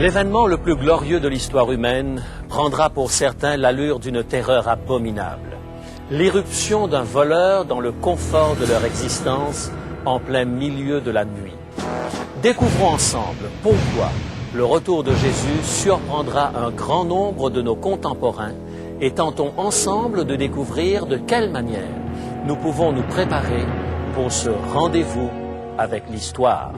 L'événement le plus glorieux de l'histoire humaine prendra pour certains l'allure d'une terreur abominable. L'irruption d'un voleur dans le confort de leur existence en plein milieu de la nuit. Découvrons ensemble pourquoi le retour de Jésus surprendra un grand nombre de nos contemporains et tentons ensemble de découvrir de quelle manière nous pouvons nous préparer pour ce rendez-vous avec l'histoire.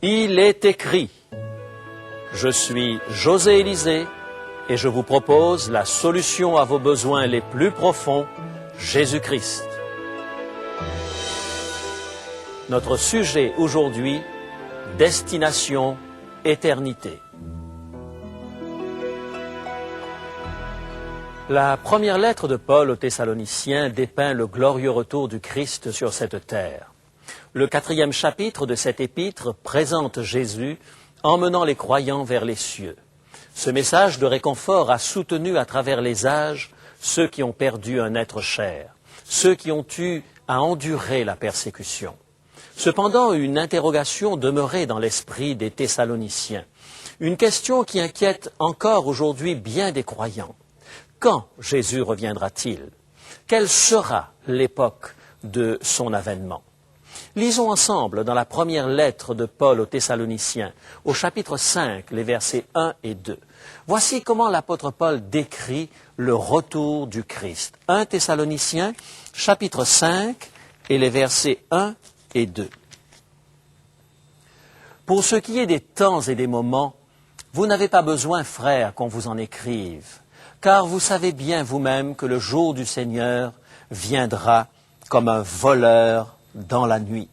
Il est écrit, je suis José Élysée et je vous propose la solution à vos besoins les plus profonds, Jésus-Christ. Notre sujet aujourd'hui, destination éternité. La première lettre de Paul aux Thessaloniciens dépeint le glorieux retour du Christ sur cette terre. Le 4e chapitre de cet épître présente Jésus emmenant les croyants vers les cieux. Ce message de réconfort a soutenu à travers les âges ceux qui ont perdu un être cher, ceux qui ont eu à endurer la persécution. Cependant, une interrogation demeurait dans l'esprit des Thessaloniciens, une question qui inquiète encore aujourd'hui bien des croyants. Quand Jésus reviendra-t-il? Quelle sera l'époque de son avènement? Lisons ensemble dans la première lettre de Paul aux Thessaloniciens, au chapitre 5, les versets 1 et 2. Voici comment l'apôtre Paul décrit le retour du Christ. 1 Thessaloniciens, chapitre 5, et les versets 1 et 2. Pour ce qui est des temps et des moments, vous n'avez pas besoin, frères, qu'on vous en écrive, car vous savez bien vous-même que le jour du Seigneur viendra comme un voleur dans la nuit.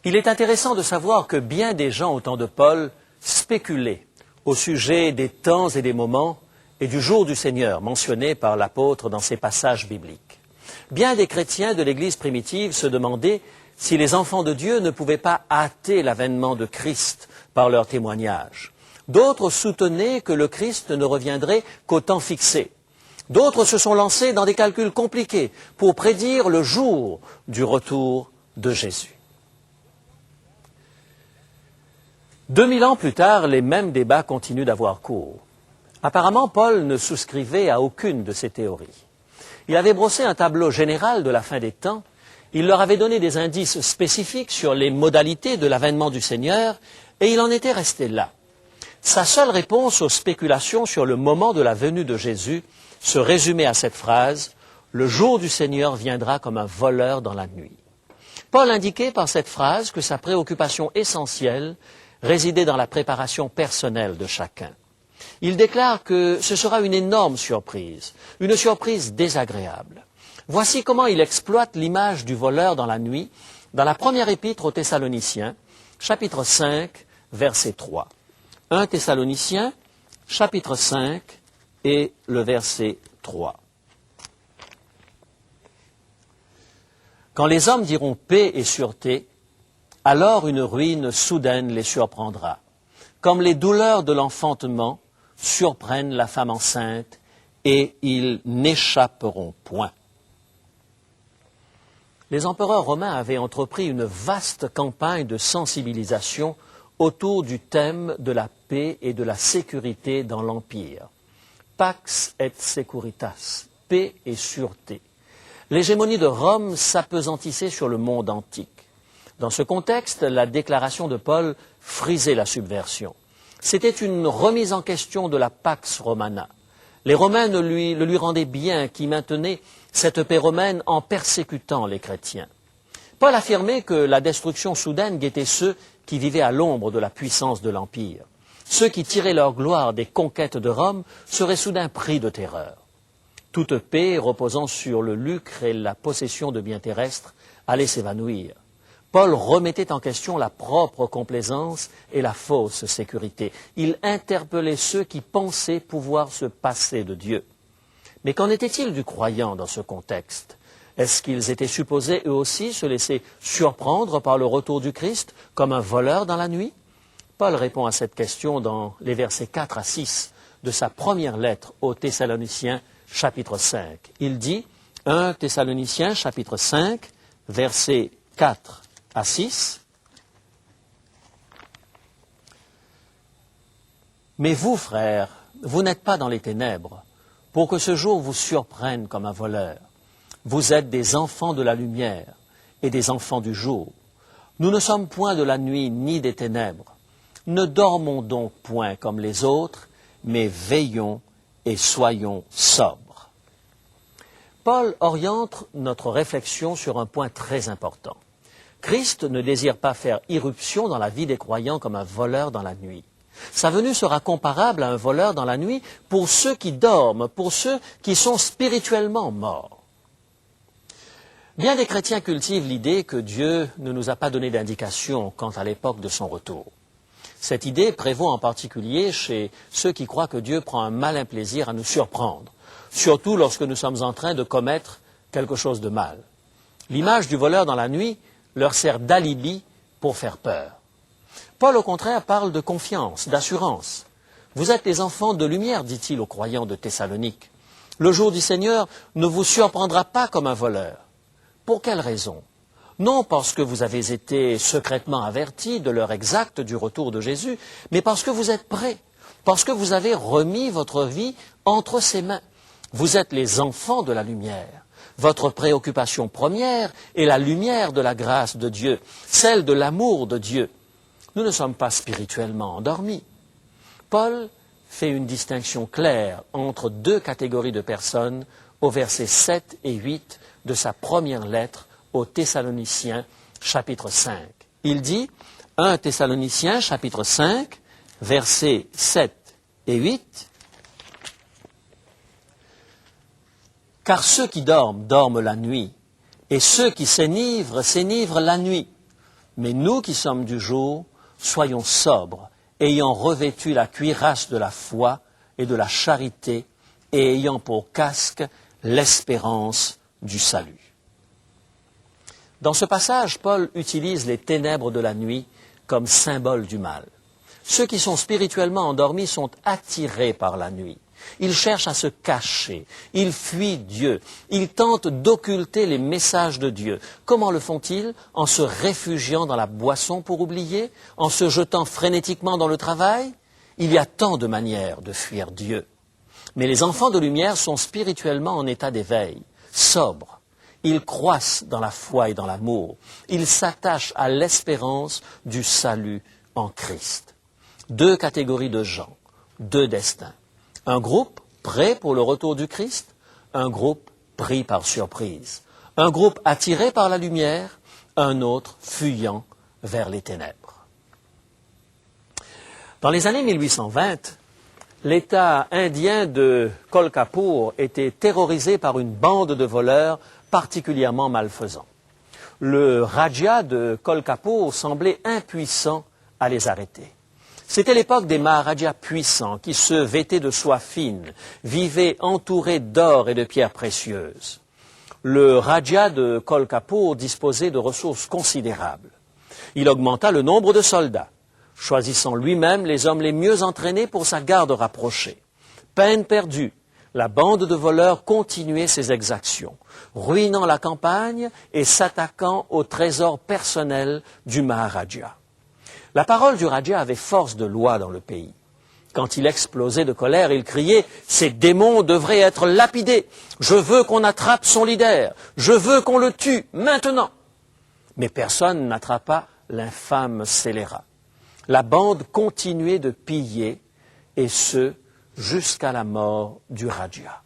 Il est intéressant de savoir que bien des gens au temps de Paul spéculaient au sujet des temps et des moments et du jour du Seigneur mentionné par l'apôtre dans ces passages bibliques. Bien des chrétiens de l'Église primitive se demandaient si les enfants de Dieu ne pouvaient pas hâter l'avènement de Christ par leur témoignage. D'autres soutenaient que le Christ ne reviendrait qu'au temps fixé. D'autres se sont lancés dans des calculs compliqués pour prédire le jour du retour de Jésus. 2000 ans plus tard, les mêmes débats continuent d'avoir cours. Apparemment, Paul ne souscrivait à aucune de ces théories. Il avait brossé un tableau général de la fin des temps, il leur avait donné des indices spécifiques sur les modalités de l'avènement du Seigneur, et il en était resté là. Sa seule réponse aux spéculations sur le moment de la venue de Jésus se résumait à cette phrase « Le jour du Seigneur viendra comme un voleur dans la nuit ». Paul indiquait par cette phrase que sa préoccupation essentielle résidait dans la préparation personnelle de chacun. Il déclare que ce sera une énorme surprise, une surprise désagréable. Voici comment il exploite l'image du voleur dans la nuit dans la première épître aux Thessaloniciens, chapitre 5, verset 3. 1 Thessaloniciens, chapitre 5, et le verset 3. Quand les hommes diront paix et sûreté, alors une ruine soudaine les surprendra, comme les douleurs de l'enfantement surprennent la femme enceinte, et ils n'échapperont point. Les empereurs romains avaient entrepris une vaste campagne de sensibilisation autour du thème de la paix et de la sécurité dans l'Empire. Pax et securitas, paix et sûreté. L'hégémonie de Rome s'appesantissait sur le monde antique. Dans ce contexte, la déclaration de Paul frisait la subversion. C'était une remise en question de la Pax Romana. Les Romains le lui rendaient bien qui maintenaient cette paix romaine en persécutant les chrétiens. Paul affirmait que la destruction soudaine guettait ceux qui vivaient à l'ombre de la puissance de l'Empire. Ceux qui tiraient leur gloire des conquêtes de Rome seraient soudain pris de terreur. Toute paix reposant sur le lucre et la possession de biens terrestres allait s'évanouir. Paul remettait en question la propre complaisance et la fausse sécurité. Il interpellait ceux qui pensaient pouvoir se passer de Dieu. Mais qu'en était-il du croyant dans ce contexte? Est-ce qu'ils étaient supposés eux aussi se laisser surprendre par le retour du Christ comme un voleur dans la nuit? Paul répond à cette question dans les versets 4 à 6 de sa première lettre aux Thessaloniciens, chapitre 5. Il dit, 1 Thessaloniciens, chapitre 5, versets 4 à 6. Mais vous, frères, vous n'êtes pas dans les ténèbres, pour que ce jour vous surprenne comme un voleur. Vous êtes des enfants de la lumière et des enfants du jour. Nous ne sommes point de la nuit ni des ténèbres. Ne dormons donc point comme les autres, mais veillons et soyons sobres. Paul oriente notre réflexion sur un point très important. Christ ne désire pas faire irruption dans la vie des croyants comme un voleur dans la nuit. Sa venue sera comparable à un voleur dans la nuit pour ceux qui dorment, pour ceux qui sont spirituellement morts. Bien des chrétiens cultivent l'idée que Dieu ne nous a pas donné d'indication quant à l'époque de son retour. Cette idée prévaut en particulier chez ceux qui croient que Dieu prend un malin plaisir à nous surprendre, surtout lorsque nous sommes en train de commettre quelque chose de mal. L'image du voleur dans la nuit leur sert d'alibi pour faire peur. Paul, au contraire, parle de confiance, d'assurance. Vous êtes les enfants de lumière, dit-il aux croyants de Thessalonique. Le jour du Seigneur ne vous surprendra pas comme un voleur. Pour quelle raison? Non parce que vous avez été secrètement avertis de l'heure exacte du retour de Jésus, mais parce que vous êtes prêts, parce que vous avez remis votre vie entre ses mains. Vous êtes les enfants de la lumière. Votre préoccupation première est la lumière de la grâce de Dieu, celle de l'amour de Dieu. Nous ne sommes pas spirituellement endormis. Paul fait une distinction claire entre deux catégories de personnes au versets 7 et 8 de sa première lettre aux Thessaloniciens, chapitre 5. Il dit, 1 Thessaloniciens, chapitre 5, versets 7 et 8, « Car ceux qui dorment, dorment la nuit, et ceux qui s'énivrent, s'énivrent la nuit. Mais nous qui sommes du jour, soyons sobres, ayant revêtu la cuirasse de la foi et de la charité, et ayant pour casque l'espérance du salut. » Dans ce passage, Paul utilise les ténèbres de la nuit comme symbole du mal. Ceux qui sont spirituellement endormis sont attirés par la nuit. Ils cherchent à se cacher, ils fuient Dieu, ils tentent d'occulter les messages de Dieu. Comment le font-ils? En se réfugiant dans la boisson pour oublier? En se jetant frénétiquement dans le travail? Il y a tant de manières de fuir Dieu. Mais les enfants de lumière sont spirituellement en état d'éveil, sobres. Ils croissent dans la foi et dans l'amour. Ils s'attachent à l'espérance du salut en Christ. Deux catégories de gens, deux destins. Un groupe prêt pour le retour du Christ, un groupe pris par surprise. Un groupe attiré par la lumière, un autre fuyant vers les ténèbres. Dans les années 1820, l'État indien de Kolkapur était terrorisé par une bande de voleurs particulièrement malfaisants. Le Raja de Kolkapur semblait impuissant à les arrêter. C'était l'époque des Maharajas puissants qui se vêtaient de soie fine, vivaient entourés d'or et de pierres précieuses. Le Raja de Kolkapur disposait de ressources considérables. Il augmenta le nombre de soldats, choisissant lui-même les hommes les mieux entraînés pour sa garde rapprochée. Peine perdue, la bande de voleurs continuait ses exactions, ruinant la campagne et s'attaquant au trésor personnel du Maharaja. La parole du Raja avait force de loi dans le pays. Quand il explosait de colère, il criait « Ces démons devraient être lapidés. Je veux qu'on attrape son leader. Je veux qu'on le tue maintenant. » Mais personne n'attrapa l'infâme scélérat. La bande continuait de piller, et ce, jusqu'à la mort du Raja.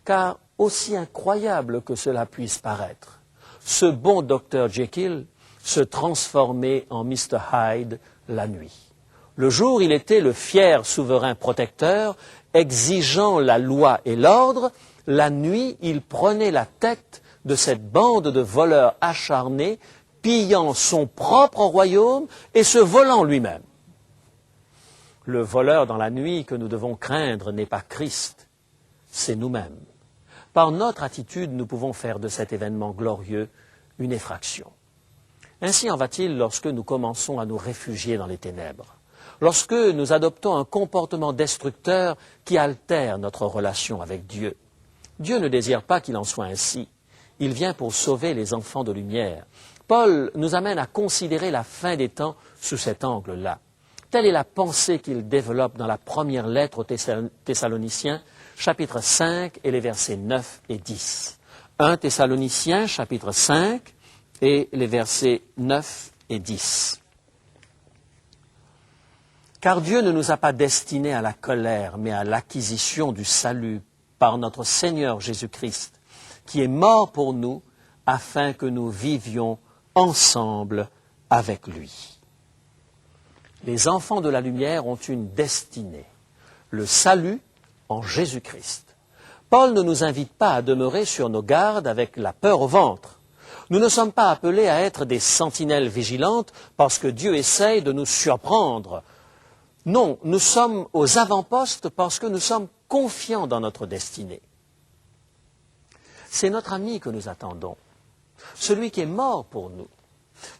Car, aussi incroyable que cela puisse paraître, ce bon docteur Jekyll se transformait en Mr. Hyde la nuit. Le jour, il était le fier souverain protecteur, exigeant la loi et l'ordre. La nuit, il prenait la tête de cette bande de voleurs acharnés, pillant son propre royaume et se volant lui-même. Le voleur dans la nuit que nous devons craindre n'est pas Christ, c'est nous-mêmes. Par notre attitude, nous pouvons faire de cet événement glorieux une effraction. Ainsi en va-t-il lorsque nous commençons à nous réfugier dans les ténèbres. lorsque nous adoptons un comportement destructeur qui altère notre relation avec Dieu. Dieu ne désire pas qu'il en soit ainsi. Il vient pour sauver les enfants de lumière. Paul nous amène à considérer la fin des temps sous cet angle-là. Telle est la pensée qu'il développe dans la première lettre aux Thessaloniciens, chapitre 5 et les versets 9 et 10. 1 Thessaloniciens, chapitre 5 et les versets 9 et 10. Car Dieu ne nous a pas destinés à la colère, mais à l'acquisition du salut par notre Seigneur Jésus-Christ, qui est mort pour nous, afin que nous vivions ensemble avec lui. Les enfants de la lumière ont une destinée, le salut en Jésus-Christ. Paul ne nous invite pas à demeurer sur nos gardes avec la peur au ventre. Nous ne sommes pas appelés à être des sentinelles vigilantes parce que Dieu essaye de nous surprendre. Non, nous sommes aux avant-postes parce que nous sommes confiants dans notre destinée. C'est notre ami que nous attendons, celui qui est mort pour nous.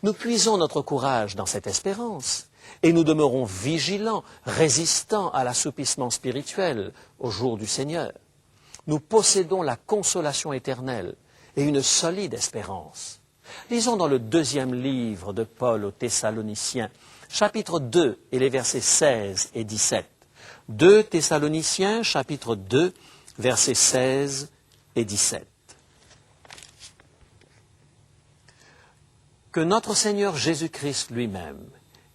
Nous puisons notre courage dans cette espérance et nous demeurons vigilants, résistants à l'assoupissement spirituel au jour du Seigneur. Nous possédons la consolation éternelle et une solide espérance. Lisons dans le 2e livre de Paul aux Thessaloniciens, chapitre 2 et les versets 16 et 17. 2 Thessaloniciens, chapitre 2, versets 16 et 17. Que notre Seigneur Jésus-Christ lui-même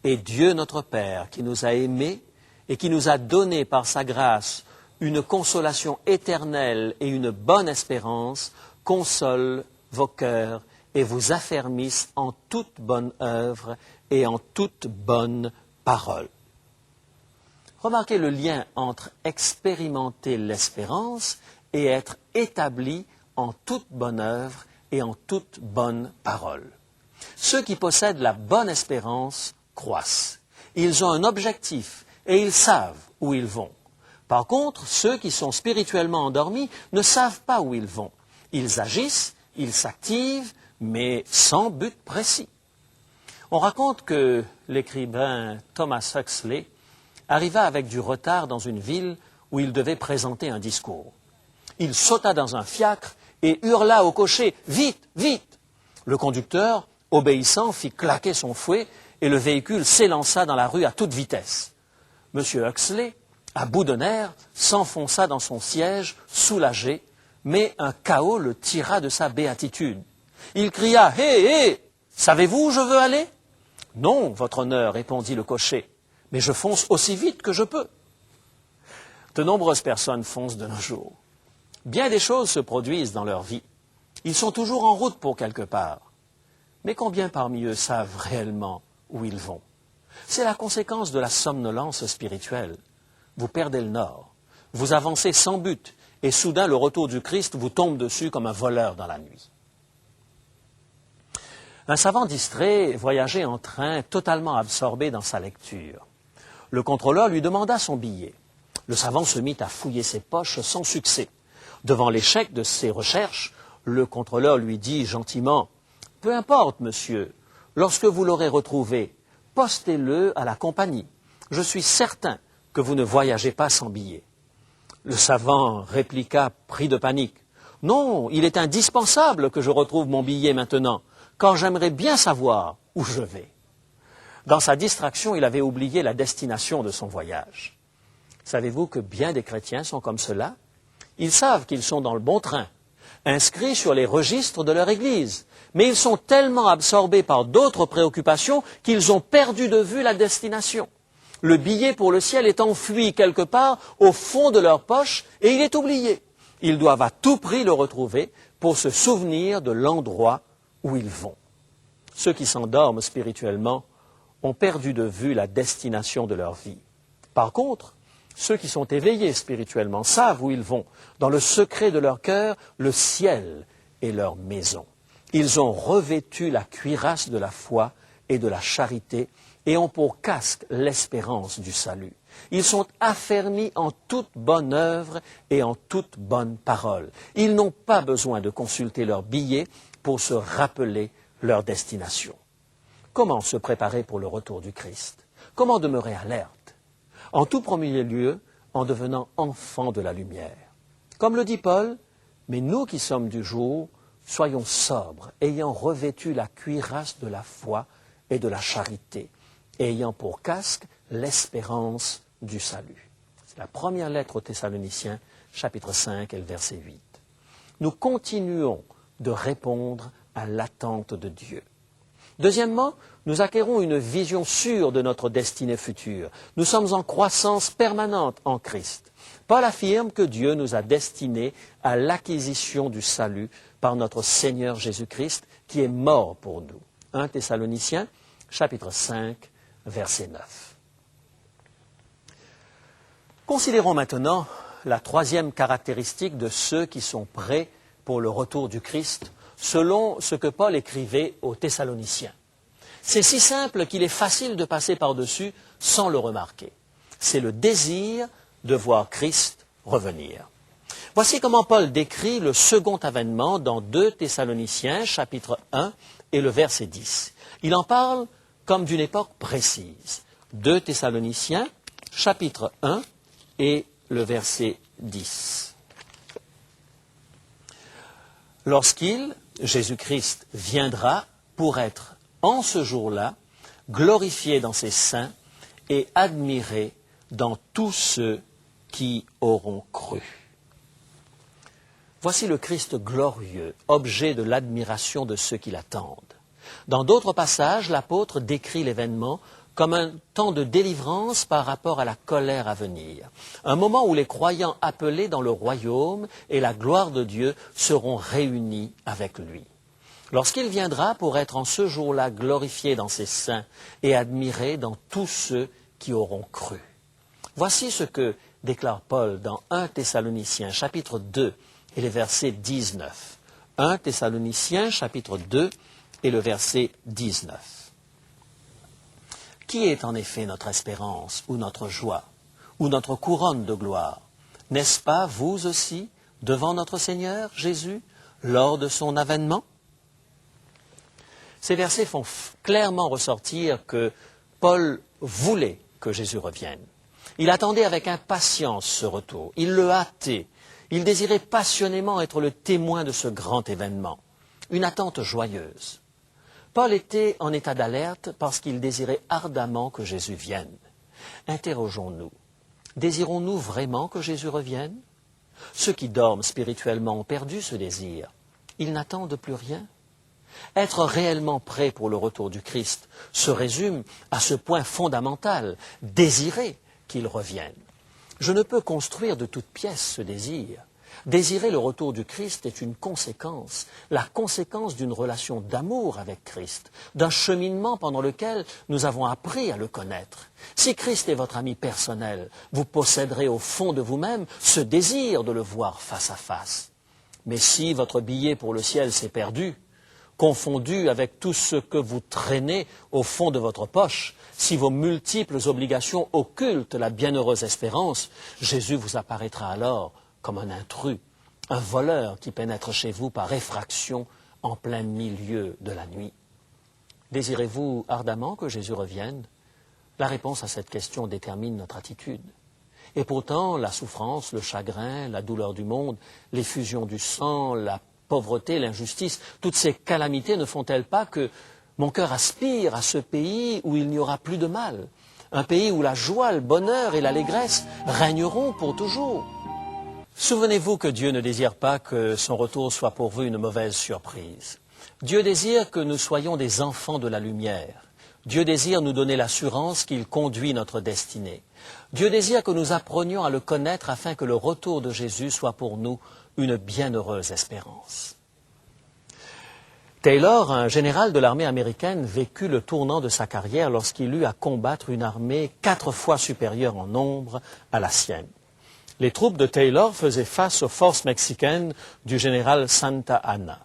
et Dieu notre Père qui nous a aimés et qui nous a donné par sa grâce une consolation éternelle et une bonne espérance console vos cœurs et vous affermisse en toute bonne œuvre et en toute bonne parole. Remarquez le lien entre expérimenter l'espérance et être établi en toute bonne œuvre et en toute bonne parole. Ceux qui possèdent la bonne espérance croissent. Ils ont un objectif et ils savent où ils vont. Par contre, ceux qui sont spirituellement endormis ne savent pas où ils vont. Ils agissent, ils s'activent, mais sans but précis. On raconte que l'écrivain Thomas Huxley arriva avec du retard dans une ville où il devait présenter un discours. Il sauta dans un fiacre et hurla au cocher « Vite, vite !» Le conducteur, obéissant, fit claquer son fouet et le véhicule s'élança dans la rue à toute vitesse. M. Huxley, à bout de nerfs, s'enfonça dans son siège, soulagé, mais un chaos le tira de sa béatitude. Il cria « Hé, hé, savez-vous où je veux aller ?»« Non, votre honneur, répondit le cocher, mais je fonce aussi vite que je peux. » De nombreuses personnes foncent de nos jours. Bien des choses se produisent dans leur vie. Ils sont toujours en route pour quelque part. Mais combien parmi eux savent réellement où ils vont? C'est la conséquence de la somnolence spirituelle. Vous perdez le nord, vous avancez sans but, et soudain le retour du Christ vous tombe dessus comme un voleur dans la nuit. Un savant distrait voyageait en train, totalement absorbé dans sa lecture. Le contrôleur lui demanda son billet. Le savant se mit à fouiller ses poches sans succès. Devant l'échec de ses recherches, le contrôleur lui dit gentiment « Peu importe, monsieur, lorsque vous l'aurez retrouvé, postez-le à la compagnie. Je suis certain que vous ne voyagez pas sans billet. » Le savant répliqua, pris de panique « Non, il est indispensable que je retrouve mon billet maintenant, car j'aimerais bien savoir où je vais. » Dans sa distraction, il avait oublié la destination de son voyage. Savez-vous que bien des chrétiens sont comme cela? Ils savent qu'ils sont dans le bon train, inscrits sur les registres de leur Église, mais ils sont tellement absorbés par d'autres préoccupations qu'ils ont perdu de vue la destination. Le billet pour le ciel est enfoui quelque part au fond de leur poche et il est oublié. Ils doivent à tout prix le retrouver pour se souvenir de l'endroit où ils vont. Ceux qui s'endorment spirituellement ont perdu de vue la destination de leur vie. Par contre, ceux qui sont éveillés spirituellement savent où ils vont. Dans le secret de leur cœur, le ciel est leur maison. Ils ont revêtu la cuirasse de la foi et de la charité et ont pour casque l'espérance du salut. Ils sont affermis en toute bonne œuvre et en toute bonne parole. Ils n'ont pas besoin de consulter leur billet pour se rappeler leur destination. Comment se préparer pour le retour du Christ? Comment demeurer alerte? En tout premier lieu, en devenant enfant de la lumière. Comme le dit Paul, mais nous qui sommes du jour, soyons sobres, ayant revêtu la cuirasse de la foi et de la charité, et ayant pour casque l'espérance du salut. C'est la première lettre aux Thessaloniciens, chapitre 5 et le verset 8. Nous continuons de répondre à l'attente de Dieu. Deuxièmement, nous acquérons une vision sûre de notre destinée future. Nous sommes en croissance permanente en Christ. Paul affirme que Dieu nous a destinés à l'acquisition du salut par notre Seigneur Jésus-Christ qui est mort pour nous. 1 Thessaloniciens, chapitre 5, verset 9. Considérons maintenant la troisième caractéristique de ceux qui sont prêts pour le retour du Christ, selon ce que Paul écrivait aux Thessaloniciens. C'est si simple qu'il est facile de passer par-dessus sans le remarquer. C'est le désir de voir Christ revenir. Voici comment Paul décrit le second avènement dans 2 Thessaloniciens, chapitre 1 et le verset 10. Il en parle comme d'une époque précise. 2 Thessaloniciens, chapitre 1 et le verset 10. Lorsqu'il, Jésus-Christ, viendra pour être, en ce jour-là, glorifié dans ses saints et admiré dans tous ceux qui auront cru. Voici le Christ glorieux, objet de l'admiration de ceux qui l'attendent. Dans d'autres passages, l'apôtre décrit l'événement comme un temps de délivrance par rapport à la colère à venir. Un moment où les croyants appelés dans le royaume et la gloire de Dieu seront réunis avec lui. Lorsqu'il viendra pour être en ce jour-là glorifié dans ses saints et admiré dans tous ceux qui auront cru. Voici ce que déclare Paul dans 1 Thessaloniciens, chapitre 2 et le verset 19. 1 Thessaloniciens, chapitre 2 et le verset 19. Qui est en effet notre espérance ou notre joie ou notre couronne de gloire? N'est-ce pas vous aussi devant notre Seigneur Jésus lors de son avènement? Ces versets font clairement ressortir que Paul voulait que Jésus revienne. Il attendait avec impatience ce retour. Il le hâtait. Il désirait passionnément être le témoin de ce grand événement. Une attente joyeuse. Paul était en état d'alerte parce qu'il désirait ardemment que Jésus vienne. Interrogeons-nous. Désirons-nous vraiment que Jésus revienne? Ceux qui dorment spirituellement ont perdu ce désir. Ils n'attendent plus rien. Être réellement prêt pour le retour du Christ se résume à ce point fondamental, désirer qu'il revienne. Je ne peux construire de toutes pièces ce désir. Désirer le retour du Christ est une conséquence, la conséquence d'une relation d'amour avec Christ, d'un cheminement pendant lequel nous avons appris à le connaître. Si Christ est votre ami personnel, vous posséderez au fond de vous-même ce désir de le voir face à face. Mais si votre billet pour le ciel s'est perdu, confondu avec tout ce que vous traînez au fond de votre poche, si vos multiples obligations occultent la bienheureuse espérance, Jésus vous apparaîtra alors comme un intrus, un voleur qui pénètre chez vous par effraction en plein milieu de la nuit. Désirez-vous ardemment que Jésus revienne? La réponse à cette question détermine notre attitude. Et pourtant, la souffrance, le chagrin, la douleur du monde, l'effusion du sang, la pauvreté, l'injustice, toutes ces calamités ne font-elles pas que mon cœur aspire à ce pays où il n'y aura plus de mal, un pays où la joie, le bonheur et l'allégresse régneront pour toujours? Souvenez-vous que Dieu ne désire pas que son retour soit pour vous une mauvaise surprise. Dieu désire que nous soyons des enfants de la lumière. Dieu désire nous donner l'assurance qu'il conduit notre destinée. Dieu désire que nous apprenions à le connaître afin que le retour de Jésus soit pour nous une bienheureuse espérance. Taylor, un général de l'armée américaine, vécut le tournant de sa carrière lorsqu'il eut à combattre une armée 4 fois supérieure en nombre à la sienne. Les troupes de Taylor faisaient face aux forces mexicaines du général Santa Anna.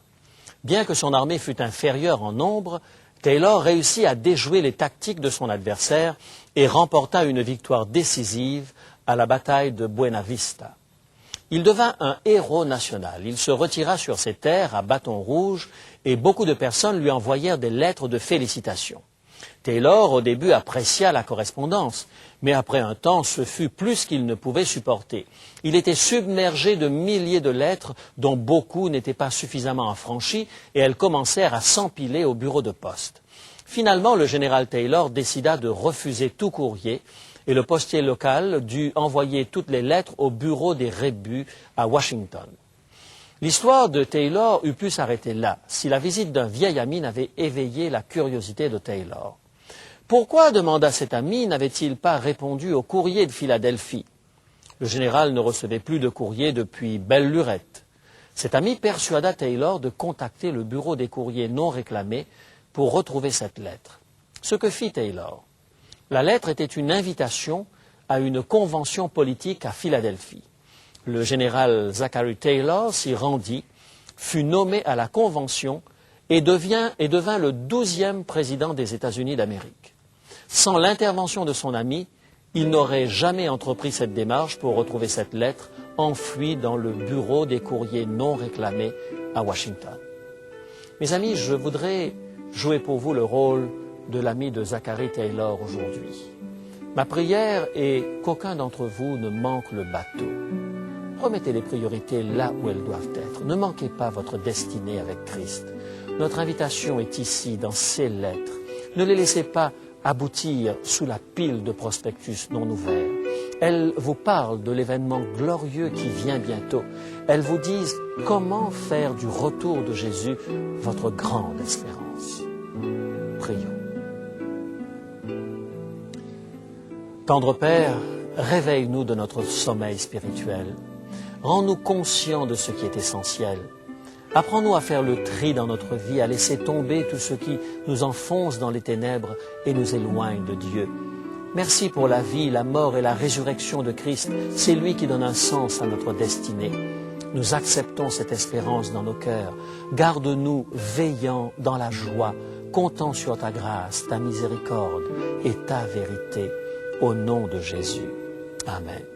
Bien que son armée fût inférieure en nombre, Taylor réussit à déjouer les tactiques de son adversaire et remporta une victoire décisive à la bataille de Buena Vista. Il devint un héros national. Il se retira sur ses terres à Bâton Rouge et beaucoup de personnes lui envoyèrent des lettres de félicitations. Taylor, au début, apprécia la correspondance, mais après un temps, ce fut plus qu'il ne pouvait supporter. Il était submergé de milliers de lettres dont beaucoup n'étaient pas suffisamment affranchies et elles commencèrent à s'empiler au bureau de poste. Finalement, le général Taylor décida de refuser tout courrier et le postier local dut envoyer toutes les lettres au bureau des rébus à Washington. L'histoire de Taylor eût pu s'arrêter là si la visite d'un vieil ami n'avait éveillé la curiosité de Taylor. Pourquoi, demanda cet ami, n'avait-il pas répondu au courrier de Philadelphie? Le général ne recevait plus de courrier depuis belle lurette. Cet ami persuada Taylor de contacter le bureau des courriers non réclamés pour retrouver cette lettre. Ce que fit Taylor. La lettre était une invitation à une convention politique à Philadelphie. Le général Zachary Taylor s'y rendit, fut nommé à la Convention et devint le 12e président des États-Unis d'Amérique. Sans l'intervention de son ami, il n'aurait jamais entrepris cette démarche pour retrouver cette lettre enfouie dans le bureau des courriers non réclamés à Washington. Mes amis, je voudrais jouer pour vous le rôle de l'ami de Zachary Taylor aujourd'hui. Ma prière est qu'aucun d'entre vous ne manque le bateau. Remettez les priorités là où elles doivent être. Ne manquez pas votre destinée avec Christ. Notre invitation est ici, dans ces lettres. Ne les laissez pas aboutir sous la pile de prospectus non ouverts. Elles vous parlent de l'événement glorieux qui vient bientôt. Elles vous disent comment faire du retour de Jésus votre grande espérance. Prions. Tendre Père, réveille-nous de notre sommeil spirituel. Rends-nous conscients de ce qui est essentiel. Apprends-nous à faire le tri dans notre vie, à laisser tomber tout ce qui nous enfonce dans les ténèbres et nous éloigne de Dieu. Merci pour la vie, la mort et la résurrection de Christ. C'est lui qui donne un sens à notre destinée. Nous acceptons cette espérance dans nos cœurs. Garde-nous veillants dans la joie, comptant sur ta grâce, ta miséricorde et ta vérité. Au nom de Jésus. Amen.